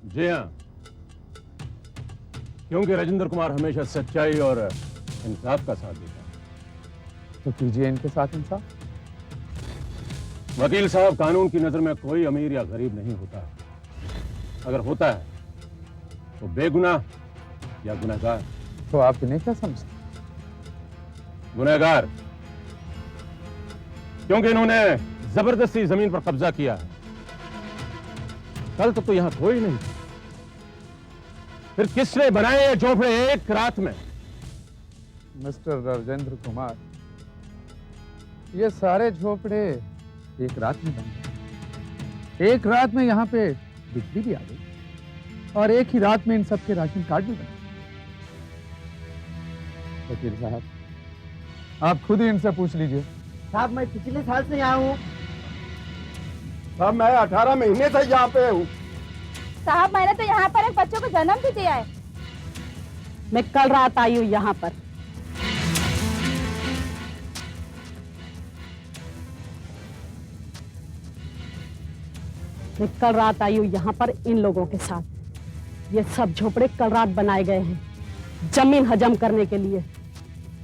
जी हाँ, क्योंकि राजेंद्र कुमार हमेशा सच्चाई और इंसाफ का साथ देता है। तो कीजिए इनके साथ इंसाफ। वकील साहब, कानून की नजर में कोई अमीर या गरीब नहीं होता। अगर होता है तो बेगुनाह या गुनहगार। तो आप इन्हें क्या समझते? गुनहगार, क्योंकि इन्होंने जबरदस्ती जमीन पर कब्जा किया है। कल तक तो यहां कोई नहीं था, फिर किसने बनाए ये झोपड़े एक रात में? मिस्टर राजेंद्र कुमार, ये सारे झोपड़े एक रात में बने। एक रात में यहाँ पे बिजली भी आ गई और एक ही रात में इन सबके राशन कार्ड भी बने। वकील साहब, आप खुद ही इनसे पूछ लीजिए। साहब, मैं पिछले साल से यहाँ हूँ। साहब, मैं 18 महीने से यहाँ पे हूँ। साहब, मैंने तो यहाँ पर एक बच्चे को जन्म भी दिया है। मैं कल रात आई हूँ यहाँ पर। मैं कल रात आई हूँ यहाँ पर इन लोगों के साथ। ये सब झोपड़े कल रात बनाए गए हैं जमीन हजम करने के लिए।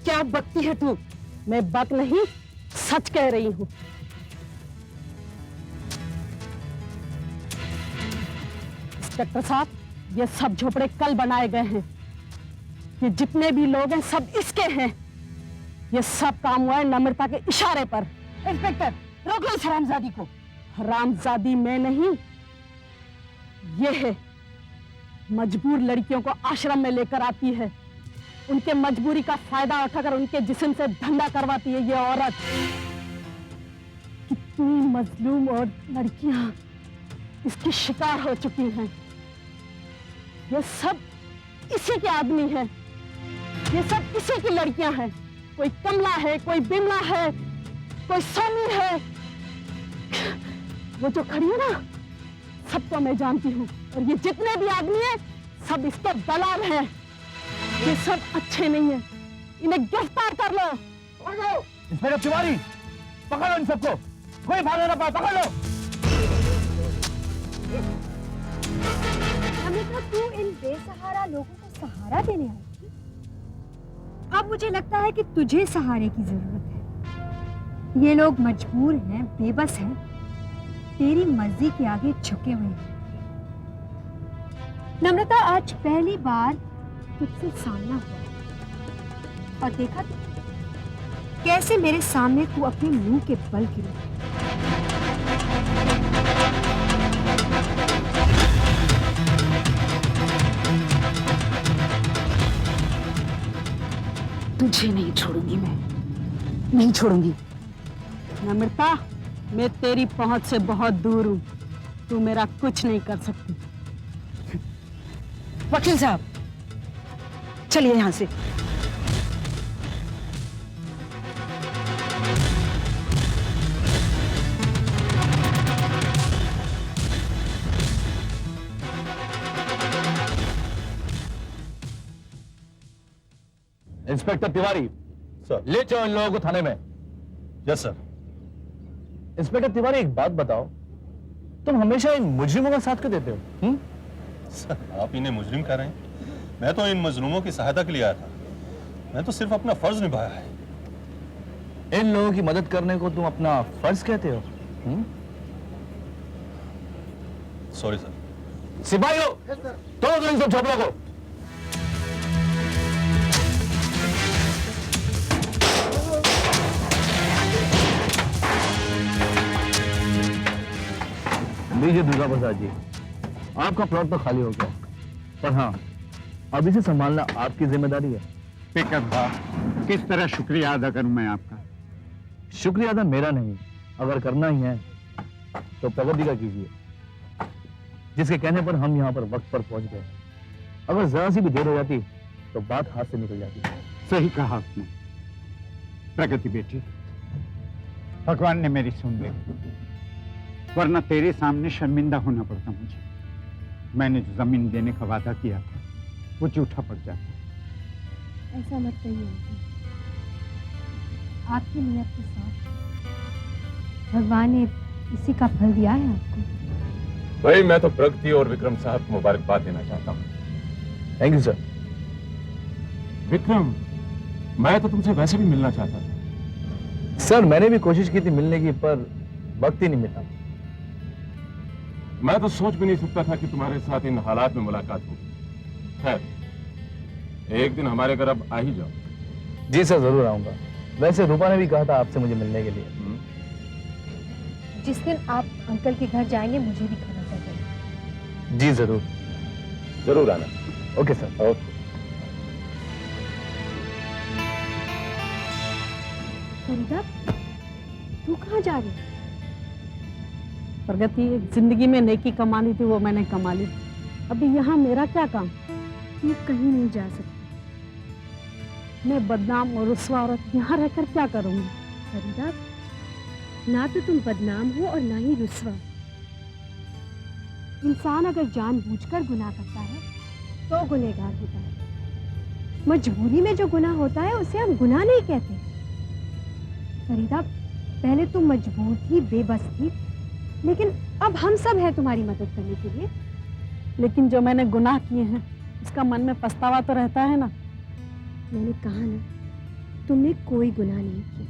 क्या बकती है तू? मैं बक नहीं, सच कह रही हूँ। इंस्पेक्टर साहब, ये सब झोपड़े कल बनाए गए हैं। ये जितने भी लोग हैं सब इसके हैं। ये सब काम हुआ है नम्रता के इशारे पर। इंस्पेक्टर, रोक लो इस हरामजादी को। हरामजादी मैं नहीं, ये है। मजबूर लड़कियों को आश्रम में लेकर आती है, उनके मजबूरी का फायदा उठाकर उनके जिस्म से धंधा करवाती है ये औरत। कितनी मजलूम और लड़कियां इसकी शिकार हो चुकी हैं। ये सब इसी के आदमी हैं, ये सब इसी की लड़कियां हैं। कोई कमला है, कोई बिमला है, कोई सोनी है। वो जो खड़ी है ना, सबको मैं जानती हूँ। और ये जितने भी आदमी हैं सब इसके दलाल हैं। ये सब अच्छे नहीं हैं, इन्हें गिरफ्तार कर लो। इंस्पेक्टर तिवारी, पकड़ो इन सबको, कोई भागना ना पाए, पकड़ लो। नमिता, तू इन बेसहारा लोगों को सहारा देने आई थी। अब मुझे लगता है कि तुझे सहारे की जरूरत है। ये लोग मजबूर हैं, बेबस हैं, तेरी मर्जी के आगे झुके हुए हैं। नम्रता, आज पहली बार तुझसे सामना हुआ और देखा तू कैसे मेरे सामने तू अपने मुंह के बल गिरी। तुझे नहीं छोड़ूंगी, मैं नहीं छोड़ूंगी। नम्रता, मैं तेरी पहुंच से बहुत दूर हूं, तू मेरा कुछ नहीं कर सकती। वकील साहब, चलिए यहाँ से। Inspector Tiwari, sir. ले चलो इन लोगों को थाने में। Yes sir. इंस्पेक्टर तिवारी, एक बात बताओ, तुम हमेशा इन मुजरिमों का साथ क्यों देते हो? सर, आप इन्हें मुजरिम कह रहे हैं? मैं तो इन मजलूमों की सहायता के लिए आया था। मैं तो सिर्फ अपना फर्ज निभाया है। इन लोगों की मदद करने को तुम अपना फर्ज कहते हो? Sorry sir. सिपाहियों, तोड़ो इन सब झोपड़ों को। लीजिए दुर्गा प्रसाद जी, आपका प्लॉट तो खाली हो गया, पर हाँ, अब इसे संभालना आपकी जिम्मेदारी है। फिकर था, किस तरह शुक्रिया अदा करूं मैं आपका? शुक्रिया अदा मेरा नहीं, अगर करना ही है तो प्रगति का कीजिए, जिसके कहने पर हम यहाँ पर वक्त पर पहुंच गए। अगर जरा सी भी देर हो जाती तो बात हाथ से निकल जाती। सही कहा आपने। प्रगति बेटी, भगवान ने मेरी सुन ली, वरना तेरे सामने शर्मिंदा होना पड़ता मुझे। मैंने जो जमीन देने का वादा किया था वो झूठा पड़ जाता। ऐसा मत कहिए अंकल, आपकी नियत के साथ भगवान ने इसी का फल दिया है आपको। भाई मैं तो प्रगति और विक्रम साहब को मुबारकबाद देना चाहता हूँ। Thank you sir. विक्रम, मैं तो तुमसे वैसे भी मिलना चाहता था। सर मैंने भी कोशिश की थी मिलने की, पर वक्त ही नहीं मिला। मैं तो सोच भी नहीं सकता था कि तुम्हारे साथ इन हालात में मुलाकात होगी। खैर, एक दिन हमारे घर अब आ ही जाओ। जी सर, जरूर आऊंगा। वैसे रूपा ने भी कहा था आपसे मुझे मिलने के लिए। जिस दिन आप अंकल के घर जाएंगे मुझे भी खबर कर देना। जी जरूर। जरूर आना। Okay sir. ओके। फरीदा, तू कहाँ जा रही है? प्रगति, एक जिंदगी में नेकी कमानी थी, वो मैंने कमा ली। अभी यहाँ मेरा क्या काम? तू कहीं नहीं जा सकती। मैं बदनाम और रुस्वा औरत यहाँ रहकर क्या करूंगी? फरीदा, ना तो तुम बदनाम हो और ना ही रुस्वा। इंसान अगर जानबूझकर गुनाह करता है तो गुनहगार होता है। मजबूरी में जो गुनाह होता है उसे हम गुनाह नहीं कहते। फरीदा, पहले तुम मजबूर थी, बेबस थी, लेकिन अब हम सब हैं तुम्हारी मदद करने के लिए। लेकिन जो मैंने गुनाह किए हैं उसका मन में पछतावा तो रहता है ना। मैंने कहा ना, तुमने कोई गुनाह नहीं किया,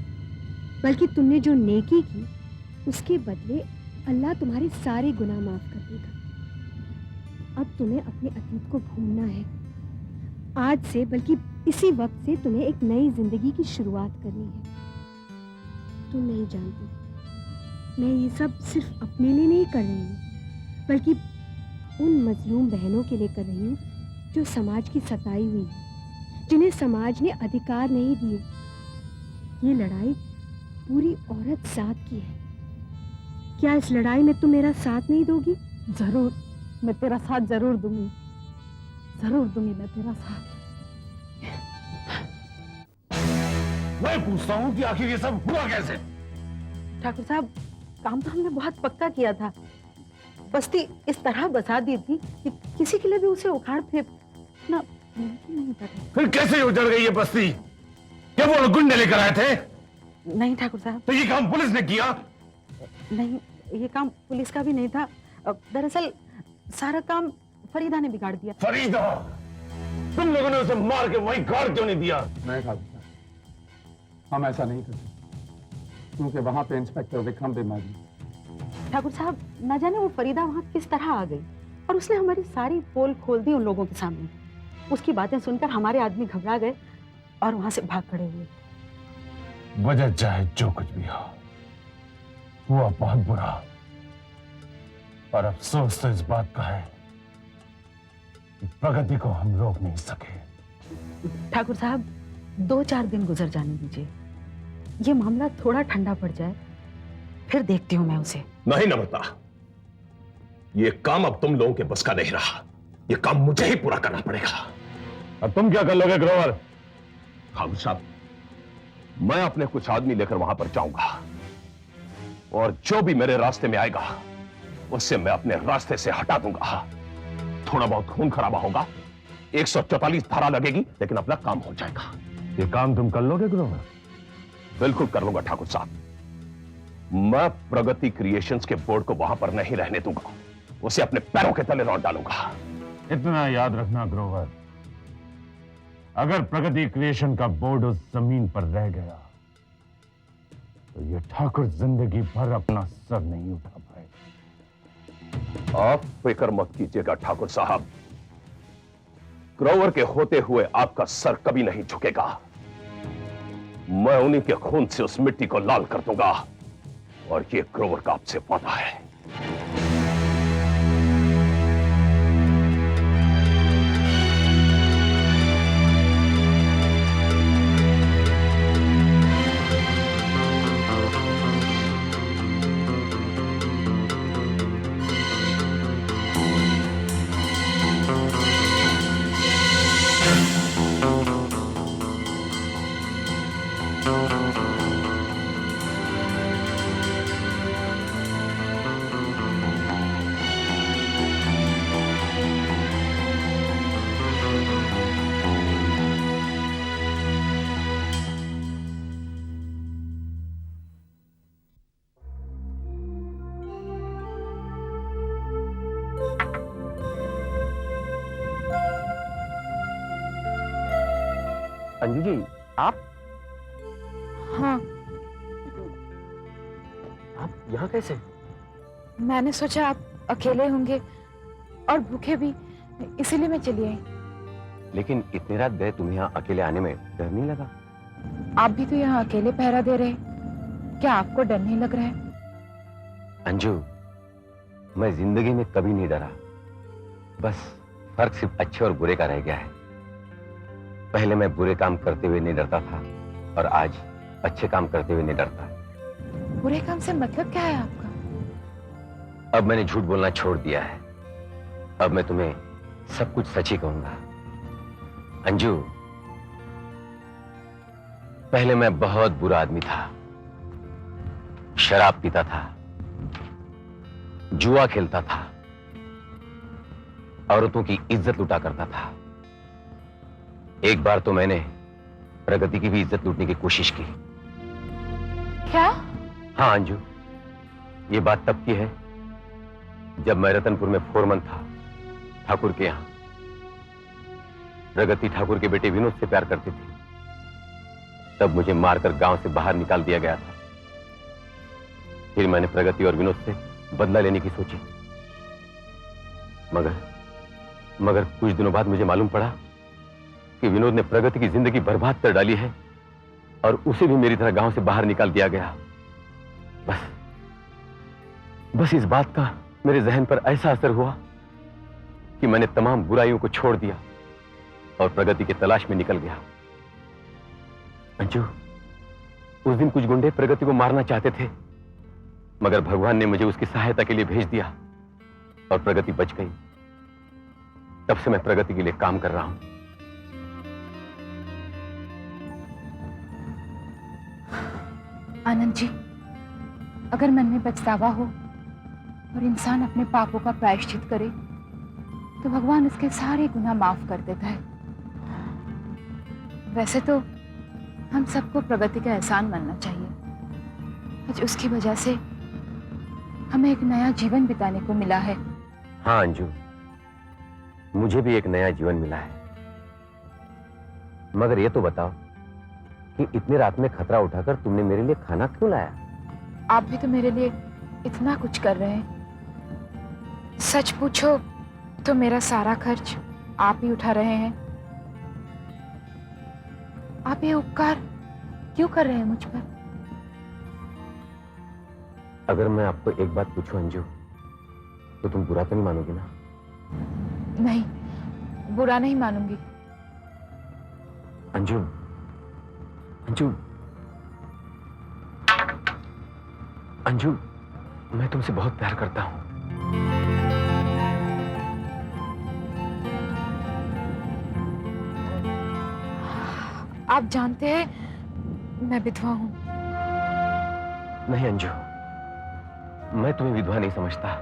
बल्कि तुमने जो नेकी की उसके बदले अल्लाह तुम्हारे सारे गुनाह माफ कर देगा। अब तुम्हें अपने अतीत को भूलना है। आज से, बल्कि इसी वक्त से तुम्हें एक नई जिंदगी की शुरुआत करनी है। तुम नहीं जानती, मैं ये सब सिर्फ अपने लिए नहीं कर रही हूँ, बल्कि उन मजलूम बहनों के लिए कर रही हूँ जो समाज की सताई हुई है, जिन्हें समाज ने अधिकार नहीं दिए। ये लड़ाई पूरी औरत साथ की है। क्या इस लड़ाई में तुम मेरा साथ नहीं दोगी? जरूर, मैं तेरा साथ जरूर दूंगी, जरूर दूंगी मैं तेरा साथ। मैं पूछता हूँ कि आखिर ये सब हुआ कैसे? ठाकुर साहब, काम तो हमने बहुत पक्का किया था। बस्ती इस तरह बसा दी थी कि किसी के लिए भी उसे उखाड़ फेंकना मुमकिन नहीं था। फिर कैसे उजड़ गई ये बस्ती? क्या वो गुंडे लेकर आए थे? नहीं ठाकुर साहब, तो ये काम पुलिस ने किया? नहीं, ये काम पुलिस का भी नहीं था। दरअसल सारा काम फरीदा ने बिगाड़ दिया। फरीदा? तुम लोगों ने उसे मार के वहीं गाड़ क्यों नहीं दिया? नहीं ठाकुर साहब, हम ऐसा नहीं करते, क्योंकि वहां पे इंस्पेक्टर विक्रम भी मौजूद। ठाकुर साहब, न जाने वो फरीदा वहां किस तरह आ गई और उसने हमारी सारी पोल खोल दी उन लोगों के सामने। उसकी बातें सुनकर हमारे आदमी घबरा गए और वहां से भाग खड़े हुए। वजह चाहे जो कुछ भी हो, हुआ बहुत बुरा, और अफसोस तो इस बात का है कि प्रगति को हम रोक नहीं सके। ठाकुर साहब, 2-4 दिन गुजर जाने दीजिए, ये मामला थोड़ा ठंडा पड़ जाए, फिर देखती हूँ मैं उसे। नहीं नम्रता, ये काम अब तुम लोगों के बस का नहीं रहा। ये काम मुझे ही पूरा करना पड़ेगा। अब तुम क्या कर लोगे ग्रोवर? खान साहब, मैं अपने कुछ आदमी लेकर वहां पर जाऊंगा और जो भी मेरे रास्ते में आएगा उससे मैं अपने रास्ते से हटा दूंगा। थोड़ा बहुत खून खराबा होगा, 144 धारा लगेगी, लेकिन अपना काम हो जाएगा। ये काम तुम कर लोगे ग्रोवर? बिल्कुल कर लूंगा ठाकुर साहब। मैं प्रगति क्रिएशंस के बोर्ड को वहां पर नहीं रहने दूंगा, उसे अपने पैरों के तले लौट डालूंगा। इतना याद रखना ग्रोवर, अगर प्रगति क्रिएशन का बोर्ड उस जमीन पर रह गया तो ये ठाकुर जिंदगी भर अपना सर नहीं उठा पाएगा। आप फिक्र मत कीजिएगा ठाकुर साहब, ग्रोवर के होते हुए आपका सर कभी नहीं झुकेगा। मैं उन्हीं के खून से उस मिट्टी को लाल कर दूंगा, और ये ग्रोवर का आपसे वादा है। अंजू जी, आप हाँ, यहाँ कैसे? मैंने सोचा आप अकेले होंगे और भूखे भी, इसीलिए मैं चली आई। लेकिन इतनी रात गए, तुम्हें यहाँ अकेले आने में डर नहीं लगा? आप भी तो यहाँ अकेले पहरा दे रहे, क्या आपको डर नहीं लग रहा है? अंजू, मैं जिंदगी में कभी नहीं डरा। बस फर्क सिर्फ अच्छे और बुरे का रह गया है। पहले मैं बुरे काम करते हुए नहीं डरता था और आज अच्छे काम करते हुए नहीं डरता। बुरे काम से मतलब क्या है आपका? अब मैंने झूठ बोलना छोड़ दिया है। अब मैं तुम्हें सब कुछ सच ही कहूंगा। अंजू, पहले मैं बहुत बुरा आदमी था। शराब पीता था, जुआ खेलता था, औरतों की इज्जत लूटा करता था। एक बार तो मैंने प्रगति की भी इज्जत लूटने की कोशिश की। क्या? हाँ अंजू, ये बात तब की है जब मैं रतनपुर में फोरमन था, ठाकुर के यहां। प्रगति ठाकुर के बेटे विनोद से प्यार करती थी। तब मुझे मारकर गांव से बाहर निकाल दिया गया था। फिर मैंने प्रगति और विनोद से बदला लेने की सोची, मगर कुछ दिनों बाद मुझे मालूम पड़ा कि विनोद ने प्रगति की जिंदगी बर्बाद कर डाली है और उसे भी मेरी तरह गांव से बाहर निकाल दिया गया। बस इस बात का मेरे जहन पर ऐसा असर हुआ कि मैंने तमाम बुराइयों को छोड़ दिया और प्रगति की तलाश में निकल गया। अंजू, उस दिन कुछ गुंडे प्रगति को मारना चाहते थे, मगर भगवान ने मुझे उसकी सहायता के लिए भेज दिया और प्रगति बच गई। तब से मैं प्रगति के लिए काम कर रहा हूं। आनंद जी, अगर मन में पछतावा हो और इंसान अपने पापों का प्रायश्चित करे तो भगवान उसके सारे गुनाह माफ कर देता है। वैसे तो हम सबको प्रगति का एहसान मानना चाहिए। आज उसकी वजह से हमें एक नया जीवन बिताने को मिला है। हाँ अंजू, मुझे भी एक नया जीवन मिला है। मगर ये तो बताओ कि इतनी रात में खतरा उठाकर तुमने मेरे लिए खाना क्यों लाया? आप भी तो मेरे लिए इतना कुछ कर रहे हैं। सच पूछो तो मेरा सारा खर्च आप ही उठा रहे हैं। आप ये उपकार क्यों कर रहे हैं मुझ पर? अगर मैं आपको एक बात पूछूं अंजू, तो तुम बुरा तो नहीं मानोगी ना? नहीं, बुरा नहीं मानूंगी। अंजू, अंजू, अंजू, मैं तुमसे बहुत प्यार करता हूं। आप जानते हैं मैं विधवा हूं। नहीं अंजू, मैं तुम्हें विधवा नहीं समझता।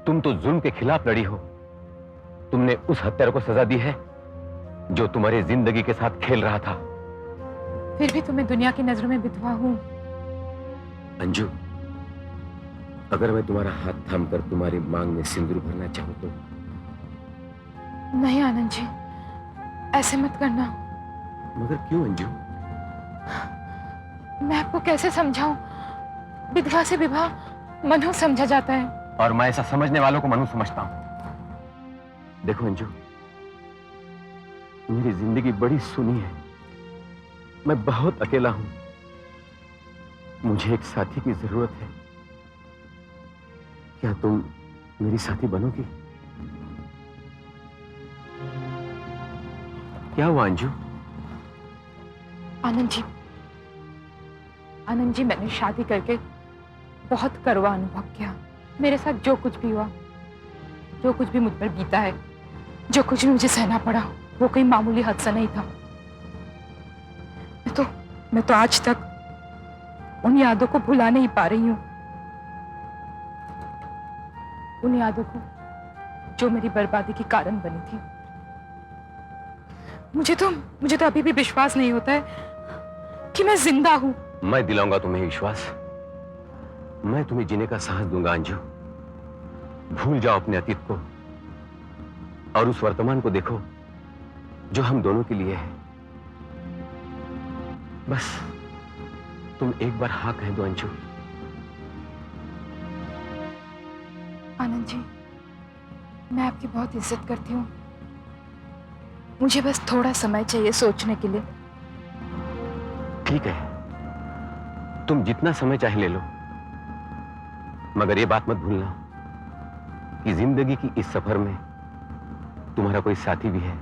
तुम तो जुल्म के खिलाफ लड़ी हो। तुमने उस हत्यारे को सजा दी है जो तुम्हारी जिंदगी के साथ खेल रहा था। फिर भी तुम्हें दुनिया की नजरों में विधवा हूं। अंजू, अगर मैं तुम्हारा हाथ थामकर तुम्हारी मांग में सिंदूर भरना चाहूं तो? नहीं आनंद जी, ऐसे मत करना। मगर क्यों अंजू? मैं आपको कैसे समझाऊं? विधवा से विवाह मनु समझा जाता है। और मैं ऐसा समझने वालों को मनु समझता हूं। देखो अंजू, मेरी जिंदगी बड़ी सुनी है। मैं बहुत अकेला हूं। मुझे एक साथी की जरूरत है। क्या तुम मेरी साथी बनोगी? क्या हुआ अंजू? आनंद जी, मैंने शादी करके बहुत कड़वा अनुभव किया। मेरे साथ जो कुछ भी हुआ, जो कुछ भी मुझ पर बीता है, जो कुछ भी मुझे सहना पड़ा, वो कोई मामूली हादसा नहीं था। मैं तो आज तक उन यादों को भुला नहीं पा रही हूं। उन यादों को जो मेरी बर्बादी के कारण बनी थी। मुझे तो अभी भी विश्वास नहीं होता है कि मैं जिंदा हूं। मैं दिलाऊंगा तुम्हें विश्वास। मैं तुम्हें जीने का साहस दूंगा अंजू। भूल जाओ अपने अतीत को और उस वर्तमान को देखो जो हम दोनों के लिए है। बस तुम एक बार हाँ कह दो अंशु। आनंद जी, मैं आपकी बहुत इज्जत करती हूँ। मुझे बस थोड़ा समय चाहिए सोचने के लिए। ठीक है, तुम जितना समय चाहे ले लो, मगर ये बात मत भूलना कि जिंदगी की इस सफर में तुम्हारा कोई साथी भी है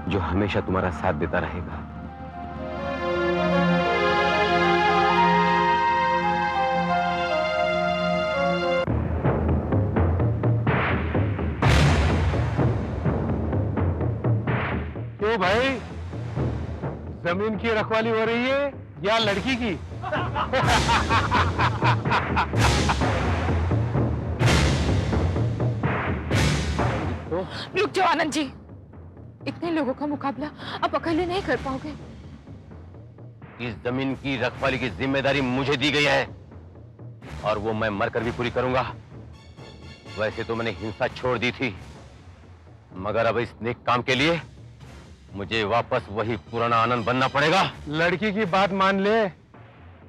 जो हमेशा तुम्हारा साथ देता रहेगा। क्यों भाई, जमीन की रखवाली हो रही है या लड़की की? रुक जाओ आनंद जी, इतने लोगों का मुकाबला आप अकेले नहीं कर पाओगे। इस जमीन की रखवाली की जिम्मेदारी मुझे दी गई है और वो मैं मरकर भी पूरी करूंगा। वैसे तो मैंने हिंसा छोड़ दी थी, मगर अब इस नेक काम के लिए मुझे वापस वही पुराना आनंद बनना पड़ेगा। लड़की की बात मान ले,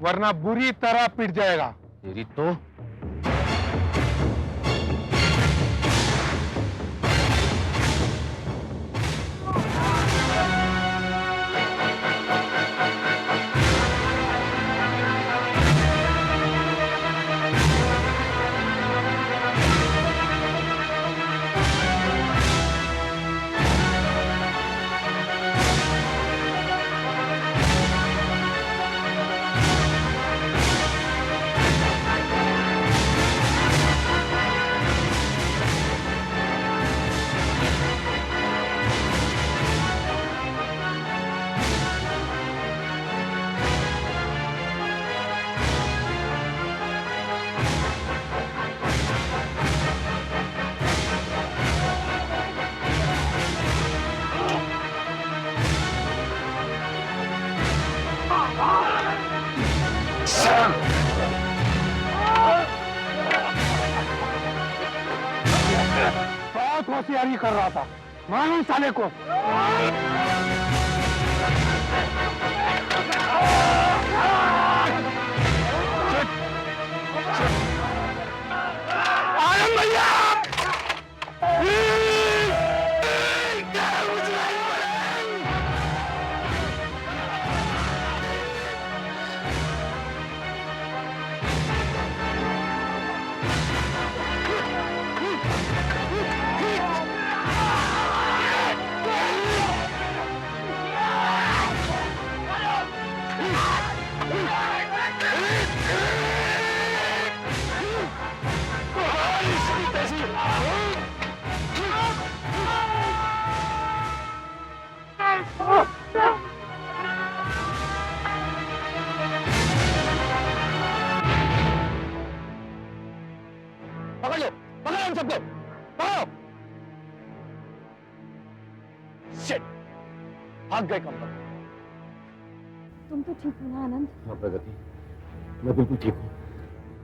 वरना बुरी तरह पिट जाएगा। तेरी तो बहुत होशियारी कर रहा था, मालूम साले को। आनंद भैया, पकड़ लो, पकड़ो हम सबको, पकड़ो। शिट, भाग गए कम पर। तुम तो ठीक हो ना आनंद? हाँ प्रगति, मैं बिल्कुल ठीक हूँ।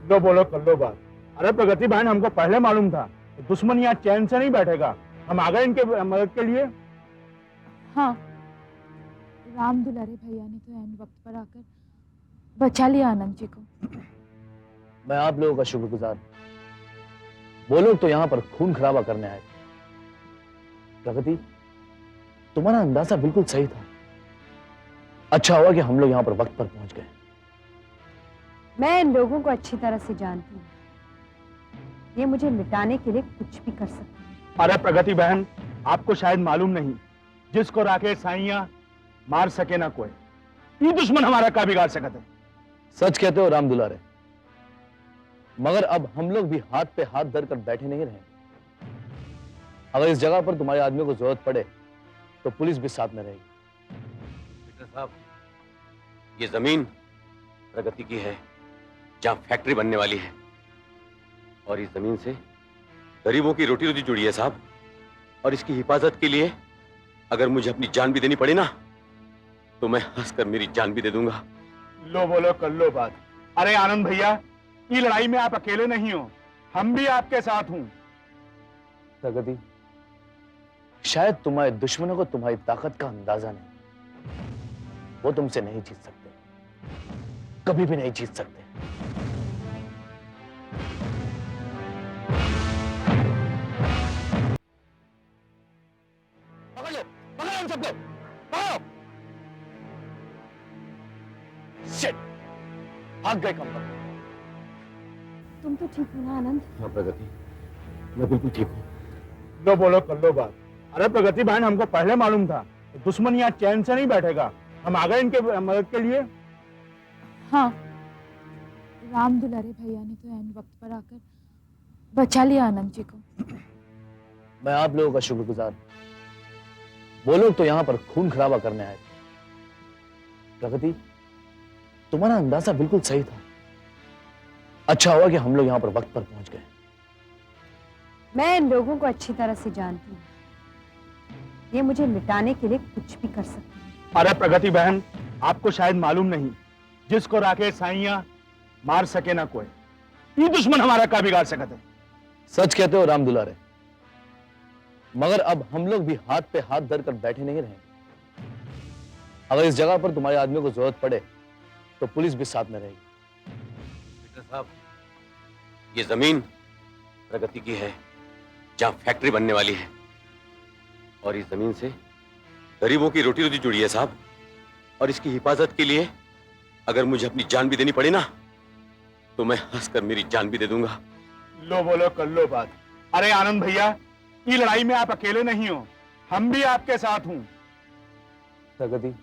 लो बोलो कर लो बात। अरे प्रगति बहन, हमको पहले मालूम था दुश्मन यहाँ चैन से नहीं बैठेगा। हम आ गए इनके मदद के लिए। हाँ, राम दुलारे भैया ने तो ऐन वक्त पर आकर बचा लिया आनंद जी को। मैं आप लोगों का शुक्रगुजार। वो लोग तो यहाँ पर खून खराबा करने आए थे। प्रगति, तुम्हारा अंदाजा बिल्कुल सही था। अच्छा हुआ कि हम लोग यहाँ पर वक्त पर पहुंच गए। मैं इन लोगों को अच्छी तरह से जानती हूँ। ये मुझे मिटाने के लिए कुछ भी कर सकते हैं। अरे प्रगति बहन, आपको शायद मालूम नहीं, जिसको राकेश साइया मार सके ना कोई, ये दुश्मन हमारा का बिगाड़ सकते हैं। सच कहते हो राम दुलारे, मगर अब हम लोग भी हाथ पे हाथ धर कर बैठे नहीं रहेंगे। अगर इस जगह पर तुम्हारे आदमी को जरूरत पड़े तो पुलिस भी साथ में रहेगी। पीटर साहब, ये जमीन प्रगति की है, जहां फैक्ट्री बनने वाली है, और इस जमीन से गरीबों की रोटी रोटी जुड़ी है साहब। और इसकी हिफाजत के लिए अगर मुझे अपनी जान भी देनी पड़ी ना, तो मैं हंसकर मेरी जान भी दे दूंगा। लो बोलो कर लो बात। अरे आनंद भैया, ये लड़ाई में आप अकेले नहीं हो, हम भी आपके साथ हूं। प्रगति, शायद तुम्हारे दुश्मनों को तुम्हारी ताकत का अंदाजा नहीं, वो तुमसे नहीं जीत सकते, कभी भी नहीं जीत सकते। पकड़ लो, पकड़ो हम सबको, पकड़ो। शिट, भाग गए कंपनी। तुम तो ठीक हो ना आनंद? हाँ प्रगति, मैं बिल्कुल ठीक हूँ। लो बोलो कर लो बात। अरे प्रगति बहन, हमको पहले मालूम था दुश्मन यहाँ चैन से नहीं बैठेगा। हम आ गए इनके मदद के लिए। हाँ, राम दुलारे भैया ने तो ऐन वक्त पर आकर बचा लिया आनंद जी को। मैं आप लोगों का शुक्रगुजार हूं। वो लोग तो यहां पर खून खराबा करने आए थे। प्रगति, तुम्हारा अंदाजा बिल्कुल सही था। अच्छा हुआ कि हम लोग यहां पर वक्त पर पहुंच गए। मैं इन लोगों को अच्छी तरह से जानती हूँ। ये मुझे मिटाने के लिए कुछ भी कर सकते हैं। अरे प्रगति बहन, आपको शायद मालूम नहीं, जिसको राकेश साइया मार सके ना कोई, ये दुश्मन हमारा का बिगाड़ सकते। सच कहते हो राम दुलारे, मगर अब हम लोग भी हाथ पे हाथ धरकर बैठे नहीं रहेंगे। अगर इस जगह पर तुम्हारे आदमियों को जरूरत पड़े तो पुलिस भी साथ में रहेगी। साहब, ये जमीन प्रगति की है, जहां फैक्ट्री बनने वाली है, और इस जमीन से गरीबों की रोटी रोटी जुड़ी है साहब। और इसकी हिफाजत के लिए अगर मुझे अपनी जान भी देनी पड़े ना, तो मैं हंसकर मेरी जान भी दे दूंगा। लो बोलो कर लो बात। अरे आनंद भैया, ये लड़ाई में आप अकेले नहीं हो, हम भी आपके साथ हूं। प्रगति,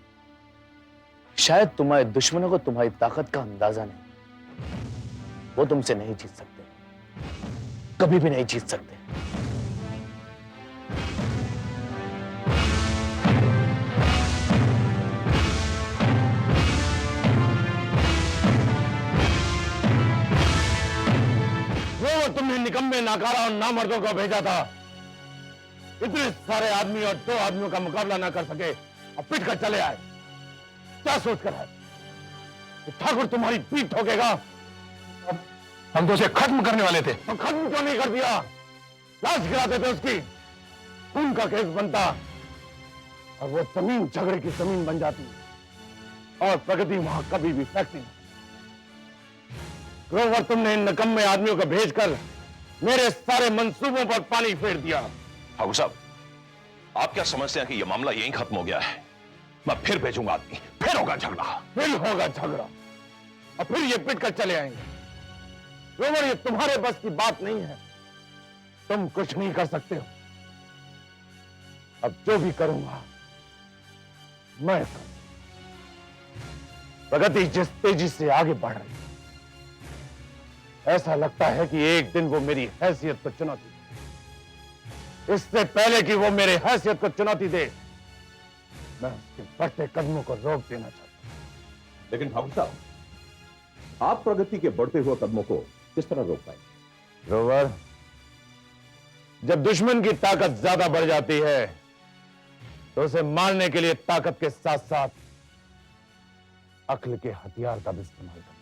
शायद तुम्हारे दुश्मनों को तुम्हारी ताकत का अंदाजा नहीं। वो तुमसे नहीं जीत सकते, कभी भी नहीं जीत सकते। वो तुमने निकम्मे नाकारा और नामर्दों को भेजा था, इतने सारे आदमी और 2 आदमियों का मुकाबला ना कर सके और पिट कर चले आए। क्या सोचकर है कि ठाकुर तुम्हारी पीठ ठोकेगा? हम तो उसे खत्म करने वाले थे, तो खत्म क्यों नहीं कर दिया? लाश गिराते थे उसकी, खून का केस बनता और वो जमीन झगड़े की जमीन बन जाती और प्रगति वहां कभी भी फैक्ट्री। ग्रोवर, तुमने इन निकम्मे आदमियों को भेजकर मेरे सारे मंसूबों पर पानी फेर दिया। ठाकुर साहब, आप क्या समझते हैं कि यह मामला यहीं खत्म हो गया है? मैं फिर भेजूंगा आदमी, फिर होगा झगड़ा। फिर होगा झगड़ा और फिर ये पिट कर चले आएंगे। ग्रोवर, ये तुम्हारे बस की बात नहीं है, तुम कुछ नहीं कर सकते हो। अब जो भी करूंगा मैं करूंगा। प्रगति जिस तेजी से आगे बढ़ रही है, ऐसा लगता है कि एक दिन वो मेरी हैसियत को चुनौती दे। इससे पहले कि वो मेरे हैसियत को चुनौती दे, मैं उसके बढ़ते कदमों को रोक देना चाहता हूं। लेकिन ठाकुर साहब, आप प्रगति के बढ़ते हुए कदमों को किस तरह रोक पाएंगे? ग्रोवर, जब दुश्मन की ताकत ज्यादा बढ़ जाती है तो उसे मारने के लिए ताकत के साथ साथ अक्ल के हथियार का भी इस्तेमाल करना,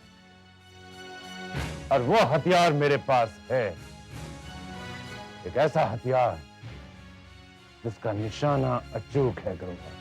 और वो हथियार मेरे पास है। एक ऐसा हथियार जिसका निशाना अचूक है ग्रोवर।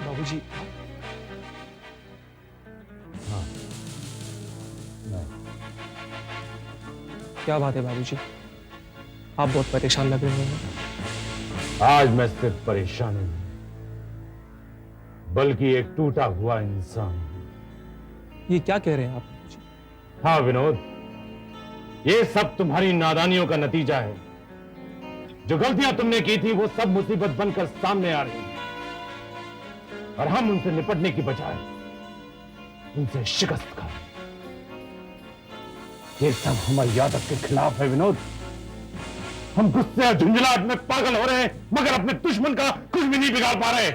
बाबूजी, क्या बात है बाबूजी? आप बहुत परेशान लग रहे हैं। आज मैं सिर्फ परेशान नहीं, बल्कि एक टूटा हुआ इंसान हूं। ये क्या कह रहे हैं आप बाबूजी? हाँ विनोद, ये सब तुम्हारी नादानियों का नतीजा है। जो गलतियां तुमने की थी वो सब मुसीबत बनकर सामने आ रही हैं। और हम उनसे निपटने की बजाय उनसे शिकस्त खाए। ये सब हमारी आदत के खिलाफ है विनोद। हम गुस्से और झुंझलाहट में पागल हो रहे हैं, मगर अपने दुश्मन का कुछ भी नहीं बिगाड़ पा रहे।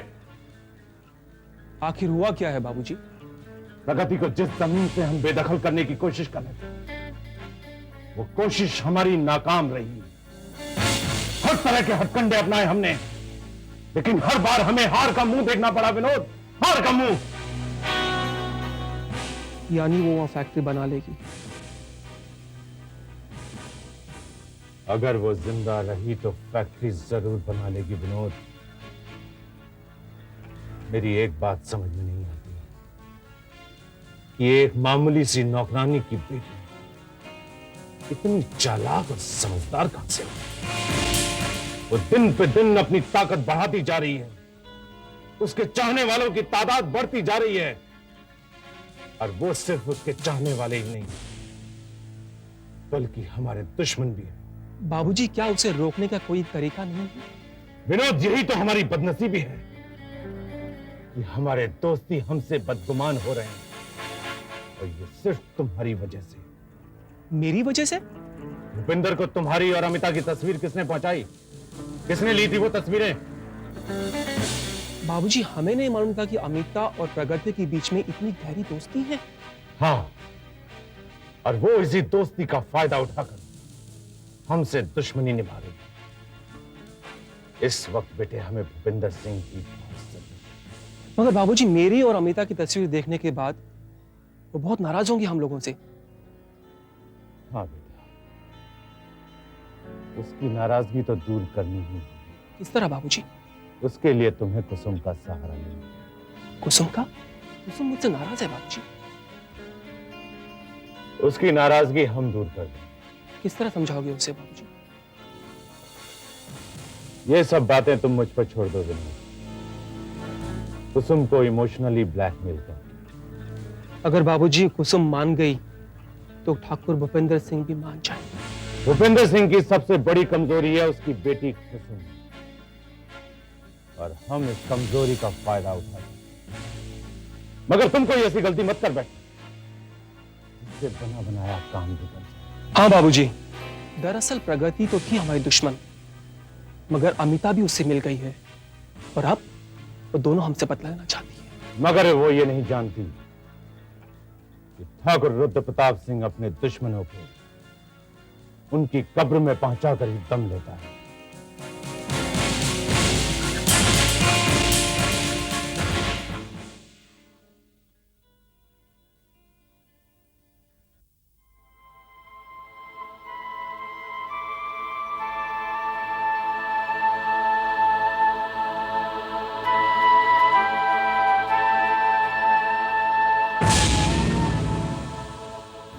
आखिर हुआ क्या है बाबूजी? प्रगति को जिस जमीन से हम बेदखल करने की कोशिश कर रहे थे, वो कोशिश हमारी नाकाम रही। हर तरह के हथकंडे अपनाए हमने, लेकिन हर बार हमें हार का मुंह देखना पड़ा विनोद, हार का मुंह। यानी वो वहां फैक्ट्री बना लेगी? अगर वो जिंदा रही तो फैक्ट्री जरूर बना लेगी विनोद। मेरी एक बात समझ में नहीं आती कि एक मामूली सी नौकरानी की बेटी इतनी चालाक और समझदार कहां से हो। वो दिन पे दिन अपनी ताकत बढ़ाती जा रही है, उसके चाहने वालों की तादाद बढ़ती जा रही है, और वो सिर्फ उसके चाहने वाले ही नहीं बल्कि हमारे दुश्मन भी हैं। बाबूजी, क्या उसे रोकने का कोई तरीका नहीं है? विनोद, यही तो हमारी बदनसीबी है कि हमारे दोस्ती हमसे बदगुमान हो रहे हैं, और ये सिर्फ तुम्हारी वजह से। मेरी वजह से? भूपिंदर को तुम्हारी और अमिता की तस्वीर किसने पहुंचाई? किसने ली थी वो तस्वीरें? बाबूजी, हमें नहीं मालूम था कि अमिता और प्रगति के बीच में इतनी गहरी दोस्ती है। हाँ, और वो इसी दोस्ती का फायदा उठाकर हमसे दुश्मनी निभा रही है। इस वक्त बेटे हमें भूपिंदर सिंह की बहुत जरूरत है। मगर बाबूजी, मेरी और अमिता की तस्वीर देखने के बाद वो बहुत नाराज होंगी हम लोगों से। हाँ बेटा, उसकी नाराजगी तो दूर करनी ही होगी। किस तरह बाबूजी? उसके लिए तुम्हें कुसुम का सहारा लेना। कुसुम का? कुसुम मुझसे नाराज है बाबूजी। उसकी नाराजगी हम दूर कर दें। किस तरह समझाओगे उसे बाबूजी? ये सब बातें तुम मुझ पर छोड़ दो विनोद। कुसुम को इमोशनली ब्लैकमेल कर। अगर बाबूजी कुसुम मान गई तो ठाकुर भूपेंद्र सिंह भी मान जाए। भूपेंद्र सिंह की सबसे बड़ी कमजोरी है उसकी बेटी कुसुम, और हम इस कमजोरी का फायदा उठाते हैं। मगर तुम कोई ऐसी गलती मत कर बैठो जिससे बना बनाया काम बिगड़ जाए। हाँ बाबूजी, दरअसल प्रगति तो थी हमारी दुश्मन, मगर अमिता भी उससे मिल गई है, और अब वो दोनों हमसे बदला लेना चाहती है। मगर वो ये नहीं जानती कि ठाकुर रुद्र प्रताप सिंह अपने दुश्मनों को उनकी कब्र में पहुंचाकर ही दम लेता है।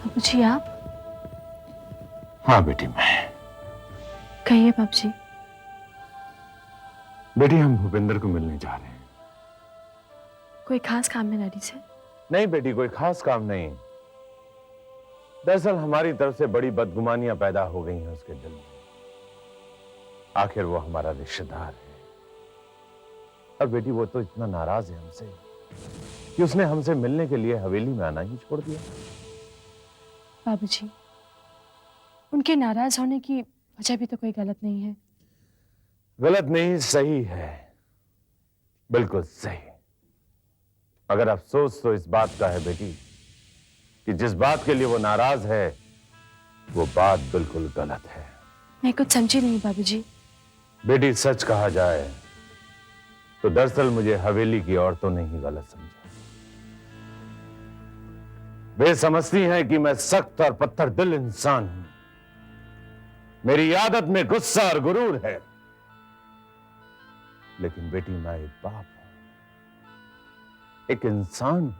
बाबूजी, आप? हाँ बेटी, मैं। कहिए बाबूजी। बेटी, हम भूपेंद्र को मिलने जा रहे हैं। कोई खास काम में डैडी से? नहीं बेटी, कोई खास काम नहीं। दरअसल हमारी तरफ से बड़ी बदगुमानियां पैदा हो गई हैं उसके दिल में। आखिर वो हमारा रिश्तेदार है, और बेटी वो तो इतना नाराज है हमसे कि उसने हमसे मिलने के लिए हवेली में आना ही छोड़ दिया। बाबूजी, उनके नाराज होने की वजह भी तो कोई गलत नहीं है। गलत नहीं, सही है, बिल्कुल सही। मगर अफसोस तो इस बात का है बेटी कि जिस बात के लिए वो नाराज है वो बात बिल्कुल गलत है। मैं कुछ समझी नहीं बाबूजी। बेटी, सच कहा जाए तो दरअसल मुझे हवेली की औरतों ने ही गलत समझा। वे समझती हैं कि मैं सख्त और पत्थर दिल इंसान हूं, मेरी आदत में गुस्सा और गुरूर है। लेकिन बेटी, मैं एक बाप हूं, एक इंसान हूं।